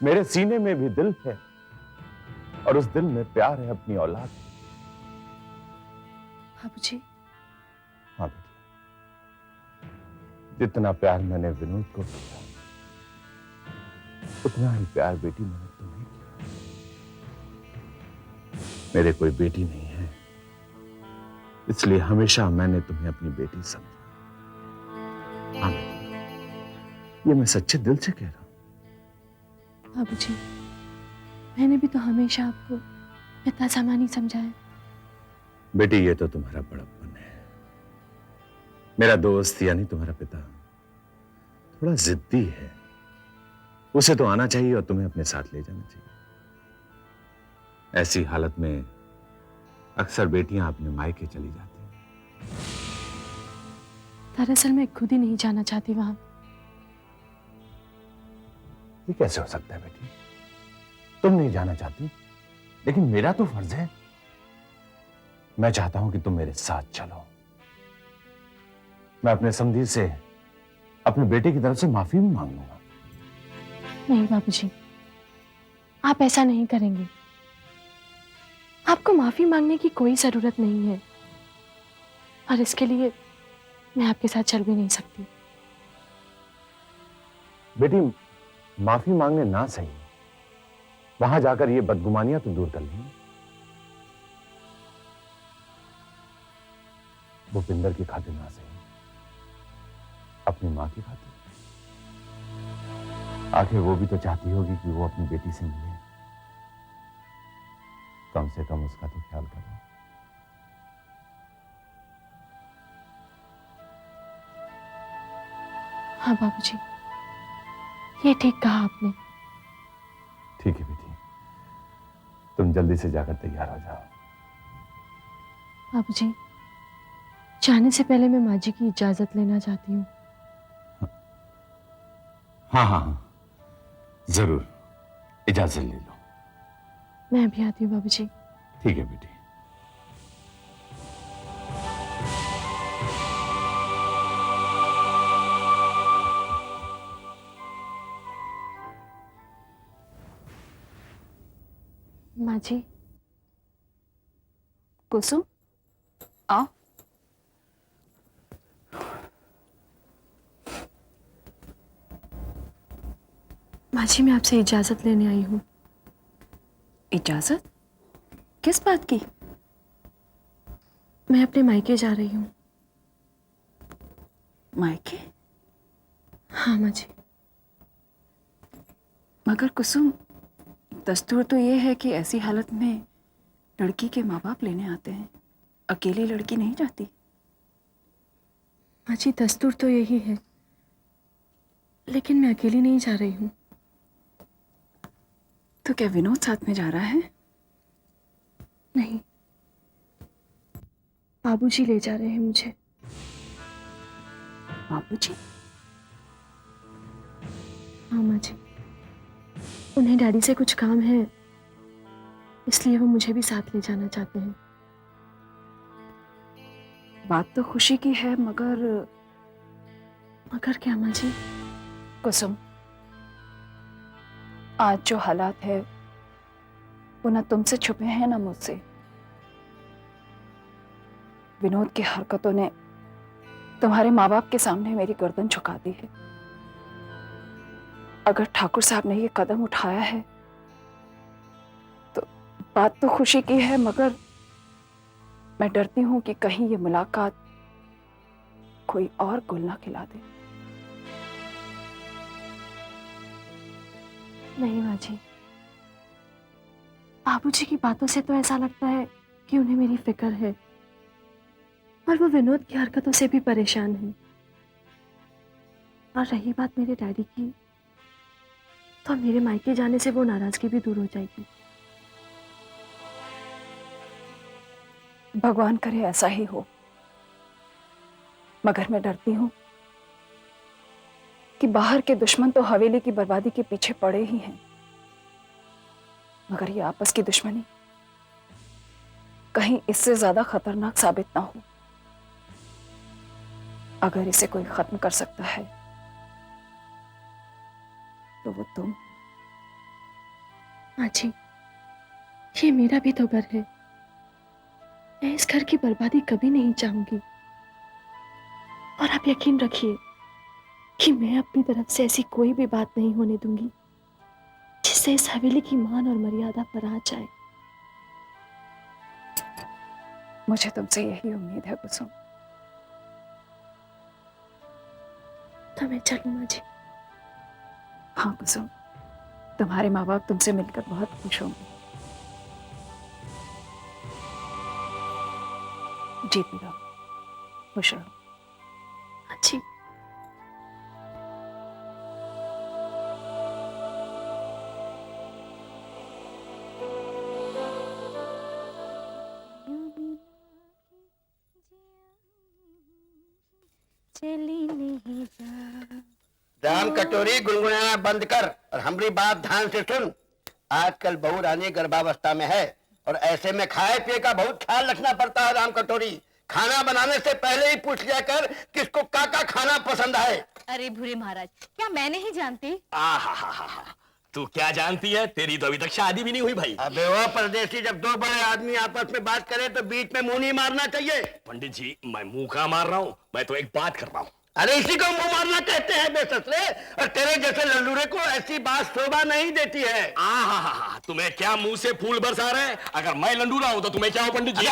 मेरे सीने में भी दिल है, और उस दिल में प्यार है अपनी औलाद। बाबूजी। हाँ बेटी, जितना प्यार मैंने विनोद को किया उतना ही प्यार बेटी मैंने तुम्हें किया। मेरे कोई बेटी नहीं है, इसलिए हमेशा मैंने तुम्हें अपनी बेटी समझा। हाँ बेटी, ये मैं सच्चे दिल से कह रहा हूं। बाबूजी, मैंने भी तो हमेशा आपको पिता समान ही समझा है। बेटी, ये तो तुम्हारा बड़प्पन है। मेरा दोस्त यानी तुम्हारा पिता थोड़ा जिद्दी है। उसे तो आना चाहिए और तुम्हें अपने साथ ले जाना चाहिए। ऐसी हालत में अक्सर बेटियां अपने मायके चली जाती हैं। दरअसल मैं खुद ही नहीं जाना चाहती वहां। ये कैसे हो सकता है बेटी? तुम नहीं जाना चाहती, लेकिन मेरा तो फर्ज है। मैं चाहता हूं कि तुम मेरे साथ चलो। मैं अपने समधी से अपने बेटे की तरफ से माफी भी मांग लूंगा। नहीं बाबूजी, आप ऐसा नहीं करेंगे। आपको माफी मांगने की कोई जरूरत नहीं है, और इसके लिए मैं आपके साथ चल भी नहीं सकती। बेटी, माफी मांगने ना सही, वहां जाकर ये बदगुमानियां तो दूर कर लेंगे। भूपिंदर की खातिर ना सही, अपनी मां की खातिर। आखिर वो भी तो चाहती होगी कि वो अपनी बेटी से मिले। कम से कम उसका तो ख्याल करो। हाँ बाबूजी, ये ठीक कहा आपने। ठीक है बेटी, तुम जल्दी से जाकर तैयार हो जाओ। बाबूजी, जाने से पहले मैं माँ जी की इजाजत लेना चाहती हूँ। हाँ हाँ हाँ, जरूर, इजाजत ले लो। मैं अभी आती हूँ बाबूजी। ठीक है बेटी। माँ जी, कुसुम आओ। माँ जी, मैं आपसे इजाजत लेने आई हूँ। इजाजत? किस बात की? मैं अपने मायके जा रही हूँ। मायके? हाँ माँ जी। मगर कुसुम, दस्तूर तो ये है कि ऐसी हालत में लड़की के माँ बाप लेने आते हैं। अकेली लड़की नहीं जाती। माँ जी, दस्तूर तो यही है, लेकिन मैं अकेली नहीं जा रही हूँ। तो क्या विनोद साथ में जा रहा है? नहीं, बाबूजी ले जा रहे हैं मुझे। बाबूजी? हाँ माँ जी, उन्हें डैडी से कुछ काम है, इसलिए वो मुझे भी साथ ले जाना चाहते हैं। बात तो खुशी की है, मगर क्या माँ जी? कुसुम, आज जो हालात है वो न तुमसे छुपे हैं न मुझसे। विनोद की हरकतों ने तुम्हारे माँ बाप के सामने मेरी गर्दन झुका दी है। अगर ठाकुर साहब ने ये कदम उठाया है तो बात तो खुशी की है, मगर मैं डरती हूं कि कहीं ये मुलाकात कोई और गुल ना खिला दे। नहीं माँ जी, बाबूजी की बातों से तो ऐसा लगता है कि उन्हें मेरी फिक्र है, और वो विनोद की हरकतों से भी परेशान है। और रही बात मेरे डैडी की, तो मेरे मायके जाने से वो नाराजगी भी दूर हो जाएगी। भगवान करे ऐसा ही हो, मगर मैं डरती हूं कि बाहर के दुश्मन तो हवेली की बर्बादी के पीछे पड़े ही हैं, मगर ये आपस की दुश्मनी कहीं इससे ज्यादा खतरनाक साबित ना हो। अगर इसे कोई खत्म कर सकता है तो वो तुम। माँ जी, ये मेरा भी तो घर है। मैं इस घर की बर्बादी कभी नहीं चाहूंगी, और आप यकीन रखिए कि मैं अपनी तरफ से ऐसी कोई भी बात नहीं होने दूंगी जिससे इस हवेली की मान और मर्यादा पर आ जाए। मुझे तुमसे यही उम्मीद है कुसुम। तो मैं चलूं माँ जी? हाँ कुसुम, तुम्हारे माँ बाप तुमसे मिलकर बहुत खुश होंगे। जीती रहो, खुश रहो। अच्छी चली नहीं जा। राम कटोरी गुनगुनाना बंद कर और हमारी बात ध्यान से सुन। आजकल बहू रानी गर्भावस्था में है और ऐसे में खाए पिए का बहुत ख्याल रखना पड़ता है। राम कटोरी, खाना बनाने से पहले ही पूछ लिया कर किसको का खाना पसंद है। अरे भूरे महाराज, क्या मैं नहीं जानती? आहा, तू क्या जानती है? तेरी तो अभी तक शादी भी नहीं हुई भाई। अबे वो परदेसी, जब दो बड़े आदमी आपस में बात करें तो बीच में मुंह नहीं मारना चाहिए। पंडित जी, मैं मुंह कहाँ मार रहा हूँ, मैं तो एक बात कर रहा हूँ। अरे इसी को मुंह मारना कहते हैं बेससरे, और तेरे जैसे लल्लूरे को ऐसी बात शोभा नहीं देती है। आहा, तुम्हें क्या मुंह से फूल बरसा रहे हैं? अगर मैं लंडूरा हूँ तो तुम्हें क्या हो पंडित जी?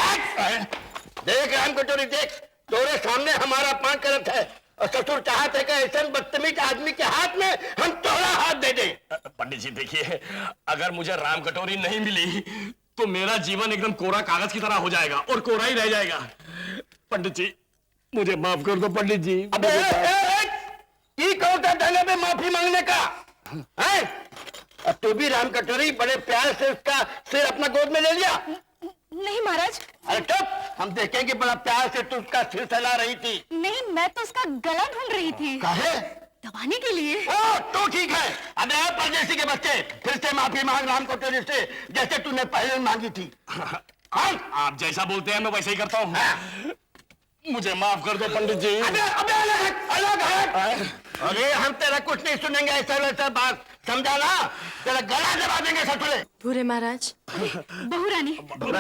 देख राम कटोरी, देख तेरे सामने हमारा पांच करत है और ससुर चाहते कि ऐसे बदतमीज आदमी के हाथ में हम तोड़ा हाथ दे दें। पंडित जी देखिए, अगर मुझे राम कटोरी नहीं मिली तो मेरा जीवन एकदम कोरा कागज की तरह हो जाएगा और कोरा ही रह जाएगा। पंडित जी मुझे माफ कर दो पंडित जी। अबे ये कौन सा ढंग है माफी मांगने का? है? अब तू भी राम कटोरी बड़े प्यार से उसका सिर अपना गोद में ले लिया। नहीं महाराज। अरे चुप, हम देखेंगे बड़ा प्यार से तू उसका सिर सहला रही थी। नहीं, मैं तो उसका गला ढूंढ रही थी। काहे? दबाने के लिए। ओ तो ठीक है। अबे परदेसी के बच्चे, फिर से माफी मांग राम कटोरी से जैसे तूने पहले मांगी थी। आप जैसा बोलते हैं मैं वैसे ही करता हूँ। मुझे माफ कर दो पंडित जी। अबे अलग हट। अरे हम तेरा कुछ नहीं सुनेंगे, ऐसा वैसा बात समझा ना, तेरा गला दबा देंगे सचुले। भूरे महाराज। बहू रानी। बहू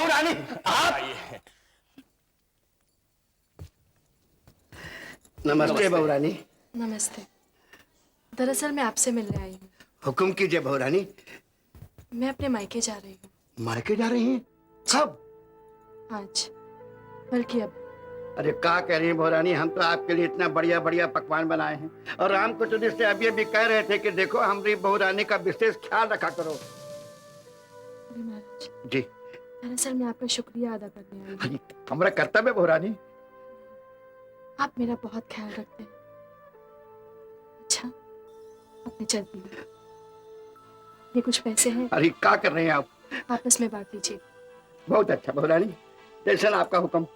रानी आप। नमस्ते बहू रानी। नमस्ते। दरअसल मैं आपसे मिलने आई हूँ। हुक्म कीजिए बहू रानी। मैं अपने मायके जा रही हूँ। मायके जा रही हैं? कब? आज, बल्कि अब। अरे क्या कह रही हैं बहू रानी, हम तो आपके लिए इतना बढ़िया बढ़िया पकवान बनाए हैं और राम कटोरी से अभी अभी कह रहे थे कि देखो हमारी बहू रानी का विशेष ख्याल रखा करो। महाराज जी। दरअसल मैं आपका शुक्रिया अदा करने आई हूँ। हमारा कर्तव्य बहू रानी। आप मेरा बहुत ख्याल रखते हैं। अच्छा, अपने चलती हूँ। ये कुछ पैसे हैं। अरे क्या कर रहे हैं आप? आपस में बांट लीजिए। बहुत अच्छा बहू रानी, जैसा आपका हुक्म।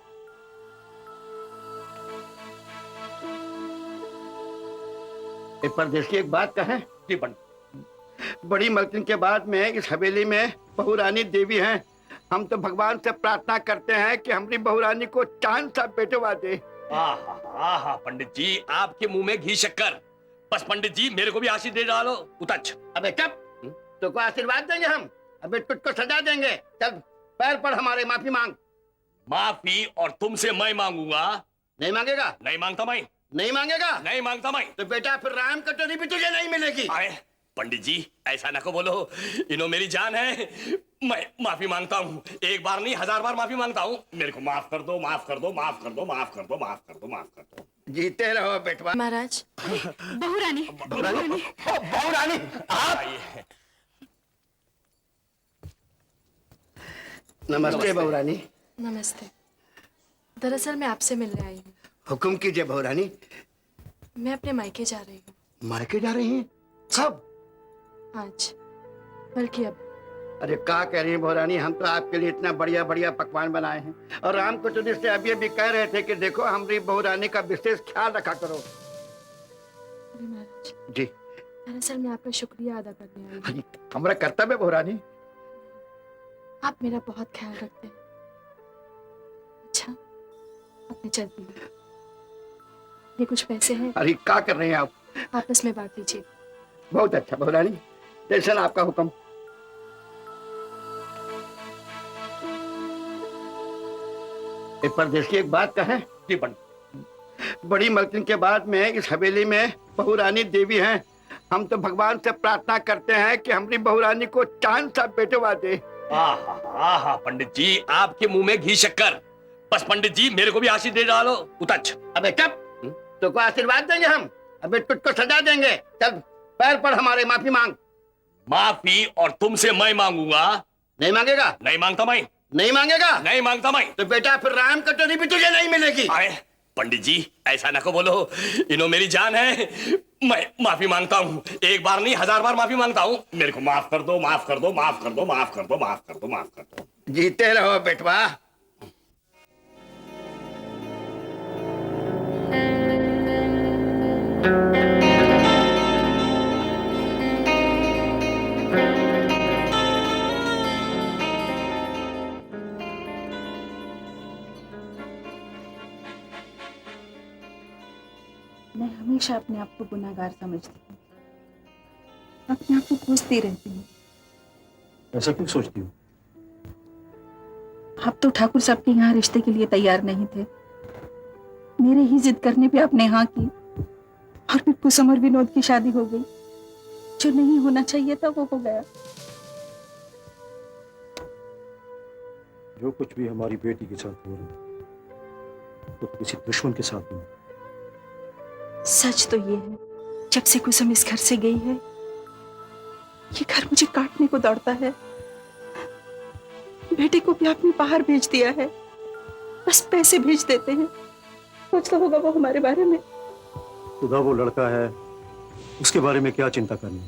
एक परदेसी एक बात कहें? जी पंडित। बड़ी मलकिन के बाद में इस हवेली में बहू रानी देवी हैं। हम तो भगवान से प्रार्थना करते हैं कि हमारी बहू रानी को चांद सा बेटवा दे। आहा, पंडित जी आपके मुंह में घी शक्कर। बस पंडित जी मेरे को भी आशीष दे डालो। उतच। अबे चुप, तो को आशीर्वाद देंगे हम? अबे तुझको सजा देंगे। चल पैर पड़ हमारे, माफी मांग। माफी और तुमसे मैं मांगूंगा। नहीं मांगेगा? नहीं मांगता मैं। नहीं मांगेगा? नहीं मांगता मैं। तो बेटा फिर राम कटोरी भी तुझे नहीं मिलेगी। अरे पंडित जी ऐसा ना को बोलो, इन्हों मेरी जान है। मैं माफी मांगता हूँ, एक बार नहीं 1000 बार माफी मांगता हूँ। मेरे को माफ कर दो, माफ कर दो, माफ कर दो, माफ कर दो, माफ कर दो, माफ कर दो। जीते रहो बेटवा। महाराज। बहू रानी। बहू रानी आप। नमस्ते बहू रानी। नमस्ते। दरअसल मैं आपसे मिलने आई हूँ। हुक्म कीजिए बहू रानी। मैं अपने मायके जा रही हूँ। मायके जा रही हैं? कब? आज, बल्कि अब। अरे क्या कह रही हैं बहू रानी, हम तो आपके लिए इतना बढ़िया बढ़िया पकवान बनाए हैं और राम कटोरी से अभी अभी कह रहे थे कि देखो हमारी बहू रानी का विशेष ख्याल रखा करो। महाराज जी। दरअसल मैं आपका शुक्रिया अदा करने आई हूँ। हमारा कर्तव्य बहू रानी। आप मेरा बहुत ख्याल रखते हैं। अच्छा, अपने चलती हूँ। ये कुछ पैसे हैं। अरे क्या कर रहे हैं आप? आपस में बांट लीजिए। बहुत अच्छा बहू रानी, जैसा आपका हुक्म। एक परदेसी एक बात कहें? जी पंडित। बड़ी मलकिन के बाद में इस हवेली में बहू रानी देवी हैं। हम तो भगवान से प्रार्थना करते हैं कि हमारी बहू रानी को चांद सा बेटवा दे। आहा, पंडित जी आपके मुंह में घी शक्कर। बस पंडित जी मेरे को भी आशीष दे डालो। उतच। अबे चुप, तो को आशीर्वाद देंगे हम? अबे तुझको सजा देंगे। चल पैर पर हमारे माफी मांग। माफी और तुमसे मैं मांगूंगा। नहीं मांगेगा? नहीं मांगता मैं। नहीं मांगेगा? नहीं मांगता मैं। तो बेटा फिर राम कटोरी भी तुझे नहीं मिलेगी। अरे पंडित जी, ऐसा ना को बोलो, इन्हों मेरी जान है। मैं माफी मांगता हूँ, एक बार नहीं 1000 बार माफी मांगता हूँ। मेरे को माफ कर दो, माफ कर दो, माफ कर दो, माफ कर दो, माफ कर दो, माफ कर दो। जीते रहो बेटवा। मैं हमेशा अपने आप को गुनाहगार समझती हूँ, अपने आप को कोसती रहती हूँ। ऐसा क्यों सोचती हूँ? आप तो ठाकुर साहब के यहाँ रिश्ते के लिए तैयार नहीं थे। मेरे ही जिद करने पे आपने हाँ की और फिर कुसुम और विनोद की शादी हो गई। जो नहीं होना चाहिए था वो हो गया। जो कुछ भी हमारी बेटी के साथ हो रहा है तो किसी दुश्मन के साथ नहीं। सच तो ये है, जब से कुसुम इस घर से गई है ये घर मुझे काटने को दौड़ता है। बेटे को भी आपने बाहर भेज दिया है, बस पैसे भेज देते हैं। सोचता होगा वो हमारे बारे में। खुदा वो लड़का है, उसके बारे में क्या चिंता करनी।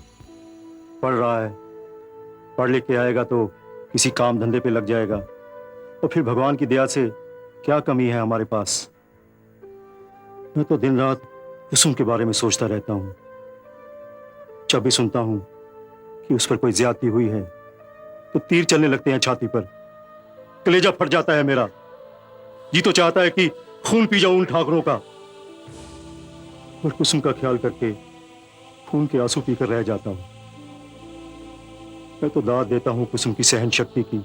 पढ़ रहा है, पढ़ लिख के आएगा तो किसी काम धंधे पे लग जाएगा, और फिर भगवान की दया से क्या कमी है हमारे पास। मैं तो दिन रात कुसुम के बारे में सोचता रहता हूँ। जब भी सुनता हूँ कि उस पर कोई ज्यादती हुई है तो तीर चलने लगते हैं छाती पर, कलेजा फट जाता है मेरा। जी तो चाहता है कि खून पी जाऊं उन ठाकरों का, और कुसुम का ख्याल करके खून के आंसू पीकर रह जाता हूं। मैं तो दाद देता हूं कुसुम की सहन शक्ति की,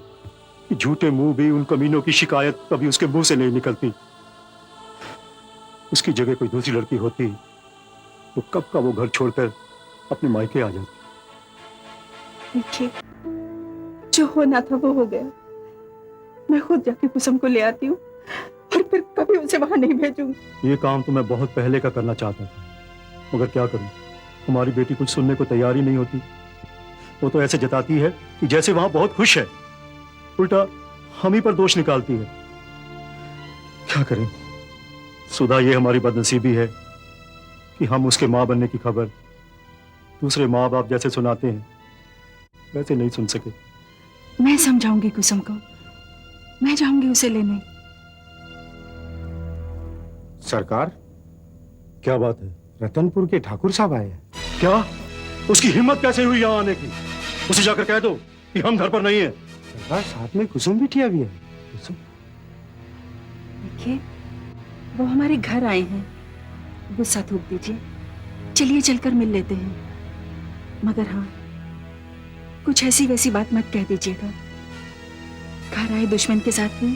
कि झूठे मुंह भी उन कमीनों की शिकायत कभी उसके मुंह से नहीं निकलती। उसकी जगह कोई दूसरी लड़की होती तो कब का वो घर छोड़कर अपने मायके आ जाती। देखिए, जो होना था वो हो गया। मैं खुद जाके कुसुम को ले आती हूँ और फिर कभी उसे वहां नहीं भेजूंगी। ये काम तो मैं बहुत पहले का करना चाहता था, मगर क्या करूं, हमारी बेटी कुछ सुनने को तैयार ही नहीं होती। वो तो ऐसे जताती है कि जैसे वहां बहुत खुश है, उल्टा हम ही पर दोष निकालती है। क्या करें सुधा, ये हमारी बदनसीबी है कि हम उसके मां बनने की खबर दूसरे माँ बाप जैसे सुनाते हैं, वैसे नहीं सुन सके। मैं समझाऊंगी कुसुम को, मैं जाऊंगी उसे लेने। सरकार, क्या बात है? रतनपुर के ठाकुर साहब आए हैं। क्या? उसकी हिम्मत कैसे हुई यहाँ आने की? उसे जाकर कह दो कि हम घर पर नहीं हैं। सरकार, साथ में कुसुम बिटिया भी है। कुसुम? देखिए, वो हमारे घर आए हैं, गुस्सा थूक दीजिए। चलिए चलकर मिल लेते हैं, मगर हाँ, कुछ ऐसी वैसी बात मत कह दीजिएगा। घर आए दुश्मन के साथ भी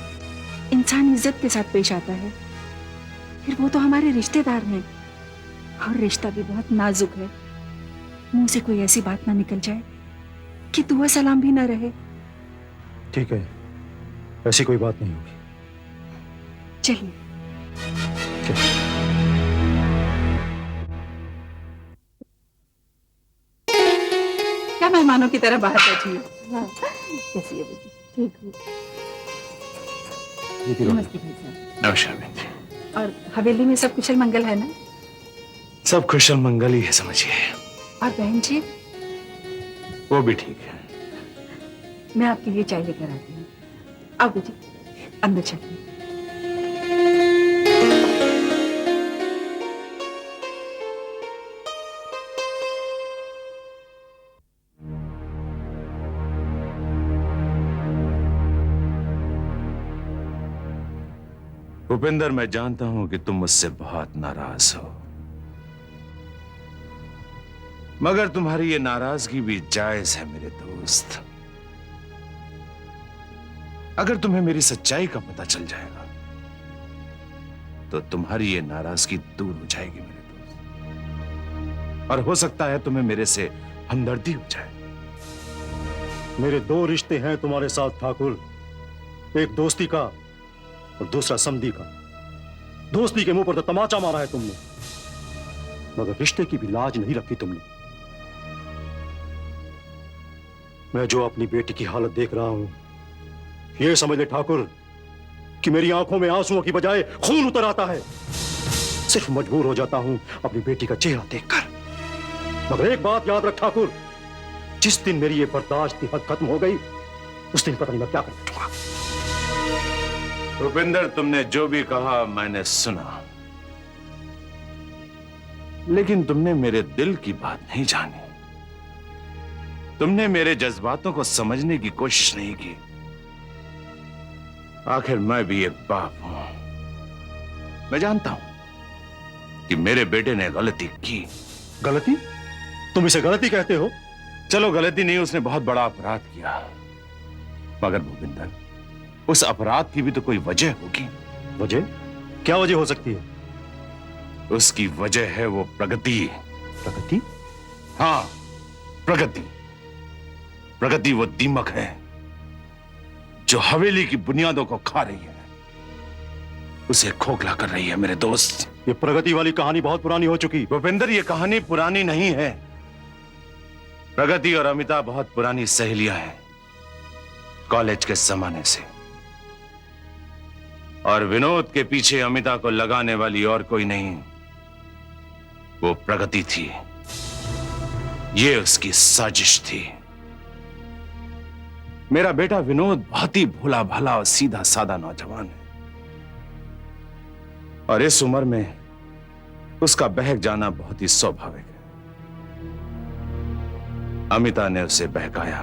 इंसान इज्जत के साथ पेश आता है। फिर वो तो हमारे रिश्तेदार हैं, और रिश्ता भी बहुत नाजुक है। मुंह से कोई ऐसी बात ना निकल जाए कि दुआ सलाम भी ना रहे। ठीक है, ऐसी कोई बात नहीं होगी। चलिए। क्या मेहमानों की तरह बाहर बैठी हो? हाँ, कैसी है बेटी? ठीक हूँ। नमस्ते भाई साहब। नमस्कार बेटी। और हवेली में सब कुशल मंगल है ना? सब कुशल मंगल ही है समझिए। और बहन जी? वो भी ठीक है। मैं आपके लिए चाय लेकर आती हूँ। आओ बेटी, अंदर चलिए। भूपेंद्र, मैं जानता हूं कि तुम मुझसे बहुत नाराज हो, मगर तुम्हारी ये नाराजगी भी जायज है मेरे दोस्त। अगर तुम्हें मेरी सच्चाई का पता चल जाएगा तो तुम्हारी ये नाराजगी दूर हो जाएगी मेरे दोस्त, और हो सकता है तुम्हें मेरे से हमदर्दी हो जाए। मेरे दो रिश्ते हैं तुम्हारे साथ ठाकुर, एक दोस्ती का और दूसरा समधी का। दोस्ती के मुंह पर तो तमाचा मारा है तुमने, मगर रिश्ते की भी लाज नहीं रखी तुमने। मैं जो अपनी बेटी की हालत देख रहा हूं, ये समझ ले ठाकुर कि मेरी आंखों में आंसुओं की बजाय खून उतर आता है। सिर्फ मजबूर हो जाता हूं अपनी बेटी का चेहरा देखकर। मगर एक बात याद रख ठाकुर, जिस दिन मेरी ये बर्दाश्त की हद खत्म हो गई, उस दिन पता नहीं मैं क्या कर बैठूंगा। भूपेंद्र, तुमने जो भी कहा मैंने सुना, लेकिन तुमने मेरे दिल की बात नहीं जानी। तुमने मेरे जज्बातों को समझने की कोशिश नहीं की। आखिर मैं भी एक बाप हूं। मैं जानता हूं कि मेरे बेटे ने गलती की। गलती? तुम इसे गलती कहते हो? चलो गलती नहीं, उसने बहुत बड़ा अपराध किया। मगर भूपेंद्र, उस अपराध की भी तो कोई वजह होगी। वजह? क्या वजह हो सकती है? उसकी वजह है वो प्रगति। प्रगति? हाँ, प्रगति। प्रगति वो दीमक है जो हवेली की बुनियादों को खा रही है, उसे खोखला कर रही है मेरे दोस्त। ये प्रगति वाली कहानी बहुत पुरानी हो चुकी। भूपेंद्र, ये कहानी पुरानी नहीं है। प्रगति और अमिता बहुत पुरानी सहेलियां हैं, कॉलेज के जमाने से। और विनोद के पीछे अमिता को लगाने वाली और कोई नहीं, वो प्रगति थी। ये उसकी साजिश थी। मेरा बेटा विनोद बहुत ही भोला भाला और सीधा साधा नौजवान है, और इस उम्र में उसका बहक जाना बहुत ही स्वाभाविक है। अमिता ने उसे बहकाया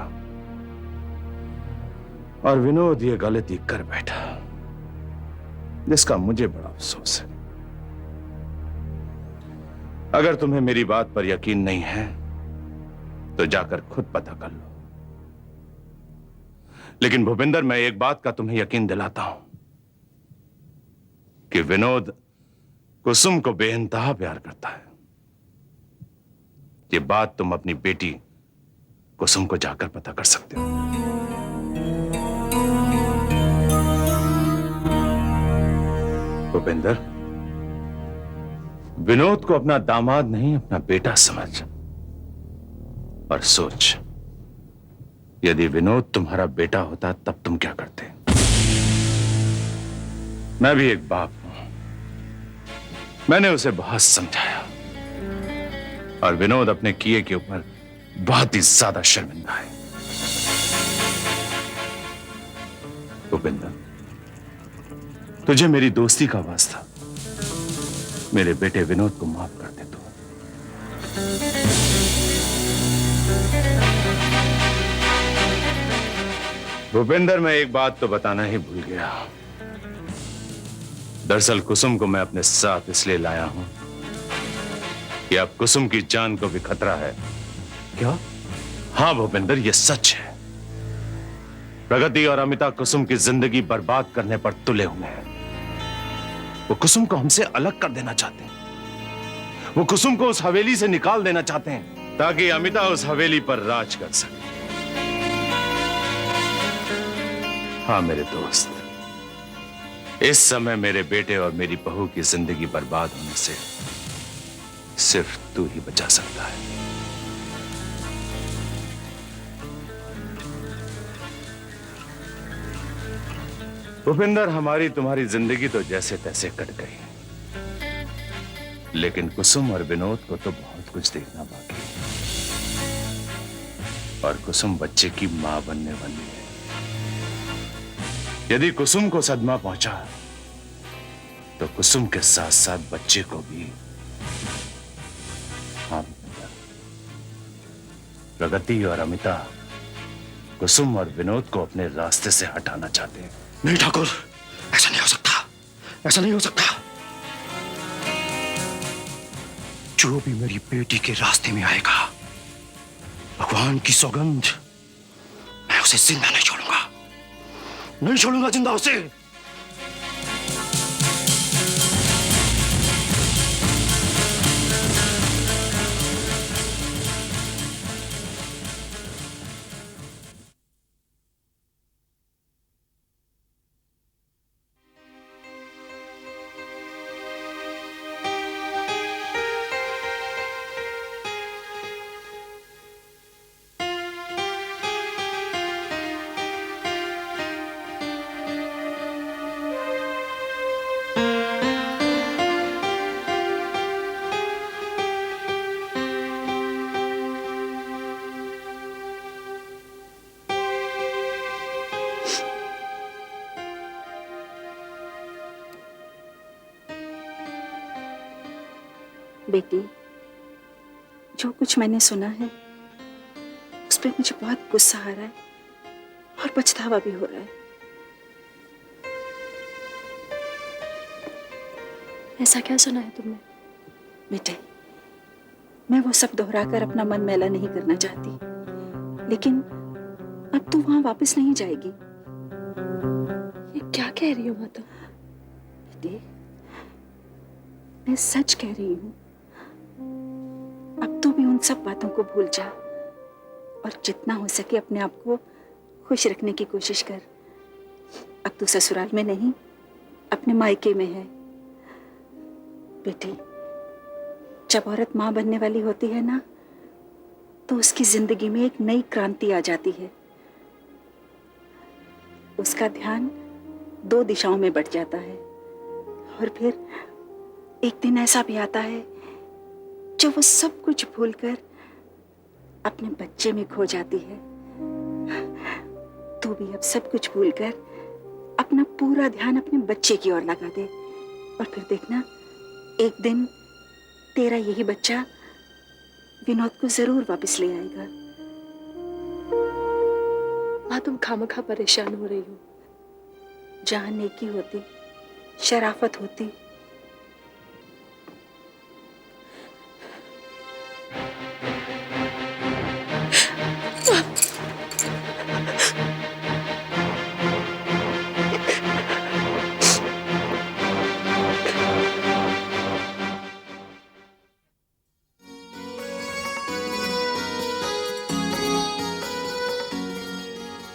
और विनोद ये गलती कर बैठा, जिसका मुझे बड़ा अफसोस है। अगर तुम्हें मेरी बात पर यकीन नहीं है तो जाकर खुद पता कर लो। लेकिन भूपेंद्र, मैं एक बात का तुम्हें यकीन दिलाता हूं कि विनोद कुसुम को बेइंतहा प्यार करता है। ये बात तुम अपनी बेटी कुसुम को जाकर पता कर सकते हो। भूपेंद्र, विनोद को अपना दामाद नहीं, अपना बेटा समझ और सोच, यदि विनोद तुम्हारा बेटा होता तब तुम क्या करते? मैं भी एक बाप हूं। मैंने उसे बहुत समझाया, और विनोद अपने किए के ऊपर बहुत ही ज्यादा शर्मिंदा है। भूपेंद्र, तुझे मेरी दोस्ती का वास्ता, मेरे बेटे विनोद को माफ कर दे तू। भूपेंद्र, मैं एक बात तो बताना ही भूल गया। दरअसल कुसुम को मैं अपने साथ इसलिए लाया हूं कि अब कुसुम की जान को भी खतरा है। क्या? हाँ भूपेंद्र, यह सच है। प्रगति और अमिता कुसुम की जिंदगी बर्बाद करने पर तुले हुए हैं। वो कुसुम को हमसे अलग कर देना चाहते हैं। वो कुसुम को उस हवेली से निकाल देना चाहते हैं ताकि अमिता उस हवेली पर राज कर सके। हाँ मेरे दोस्त, इस समय मेरे बेटे और मेरी बहू की जिंदगी बर्बाद होने से सिर्फ तू ही बचा सकता है। भूपेंद्र, हमारी तुम्हारी जिंदगी तो जैसे तैसे कट गई, लेकिन कुसुम और विनोद को तो बहुत कुछ देखना बाकी है। और कुसुम बच्चे की मां बनने वाली है। यदि कुसुम को सदमा पहुंचा तो कुसुम के साथ साथ बच्चे को भी। हाँ, प्रगति और अमिता कुसुम और विनोद को अपने रास्ते से हटाना चाहते हैं। नहीं ठाकुर, ऐसा नहीं हो सकता, ऐसा नहीं हो सकता। जो भी मेरी बेटी के रास्ते में आएगा, भगवान की सौगंध, मैं उसे जिंदा नहीं छोड़ूंगा, नहीं छोड़ूंगा जिंदा उसे। बेटी, जो कुछ मैंने सुना है उस पर मुझे बहुत गुस्सा आ रहा है और पछतावा भी हो रहा है। ऐसा क्या सुना है तुमने? बेटे, मैं वो सब दोहराकर अपना मन मैला नहीं करना चाहती, लेकिन अब तू वहां वापस नहीं जाएगी। ये क्या कह रही हो माता? बेटे, मैं सच कह रही हूँ। अब तू भी उन सब बातों को भूल जा और जितना हो सके अपने आप को खुश रखने की कोशिश कर। अब तू ससुराल में नहीं, अपने मायके में है। बेटी, जब औरत मां बनने वाली होती है ना, तो उसकी जिंदगी में एक नई क्रांति आ जाती है। उसका ध्यान 2 दिशाओं में बढ़ जाता है और फिर एक दिन ऐसा भी आता है जब वो सब कुछ भूलकर अपने बच्चे में खो जाती है। तू भी अब सब कुछ भूलकर अपना पूरा ध्यान अपने बच्चे की ओर लगा दे और फिर देखना, एक दिन तेरा यही बच्चा विनोद को जरूर वापस ले आएगा। माँ, तुम खामखा परेशान हो रही हो। जहां नेकी होती, शराफत होती,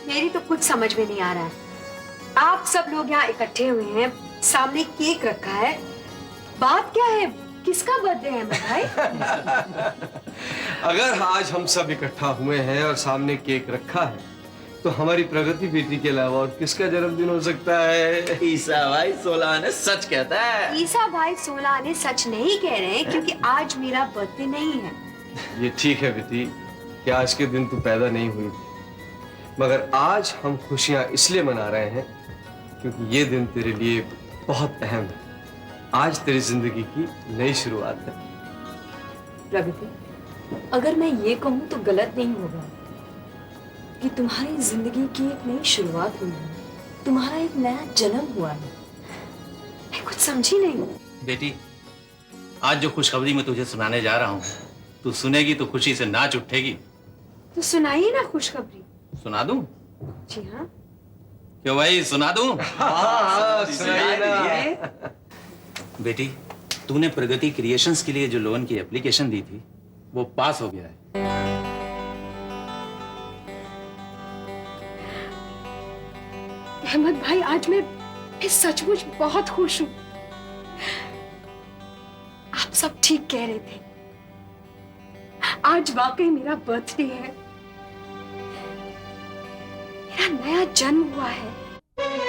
मेरी तो कुछ समझ में नहीं आ रहा है। आप सब लोग यहाँ इकट्ठे हुए हैं, सामने केक रखा है, बात क्या है? किसका बर्थडे है अहमद भाई? अगर आज हम सब इकट्ठा हुए हैं और सामने केक रखा है, तो हमारी प्रगति बेटी के अलावा और किसका जन्मदिन हो सकता है? ईसा भाई 16 आने सच कहता है। ईसा भाई 16 आने सच नहीं कह रहे हैं, क्योंकि आज मेरा बर्थडे नहीं है। ये ठीक है बेटी कि आज के दिन तू पैदा नहीं हुई थी, मगर आज हम खुशियां इसलिए मना रहे हैं क्योंकि ये दिन तेरे लिए बहुत अहम है। आज तेरी जिंदगी की नई शुरुआत है। प्रगति, अगर मैं ये कहूं तो गलत नहीं होगा कि तुम्हारी जिंदगी की एक नई शुरुआत हुई है, तुम्हारा एक नया जन्म हुआ है। मैं कुछ समझी नहीं। बेटी, आज जो खुशखबरी मैं तुझे सुनाने जा रहा हूँ, तू सुनेगी तो खुशी से नाच उठेगी। तो सुनाइए ना खुशखबरी। सुना दूं? जी हाँ। क्यों भाई, सुना दूं? सुनाइए ना। बेटी, तूने प्रगति क्रिएशंस के लिए जो लोन की एप्लीकेशन दी थी, वो पास हो गया है। अहमद भाई, आज मैं सचमुच बहुत खुश हूँ। आप सब ठीक कह रहे थे, आज वाकई मेरा बर्थडे है, मेरा नया जन्म हुआ है।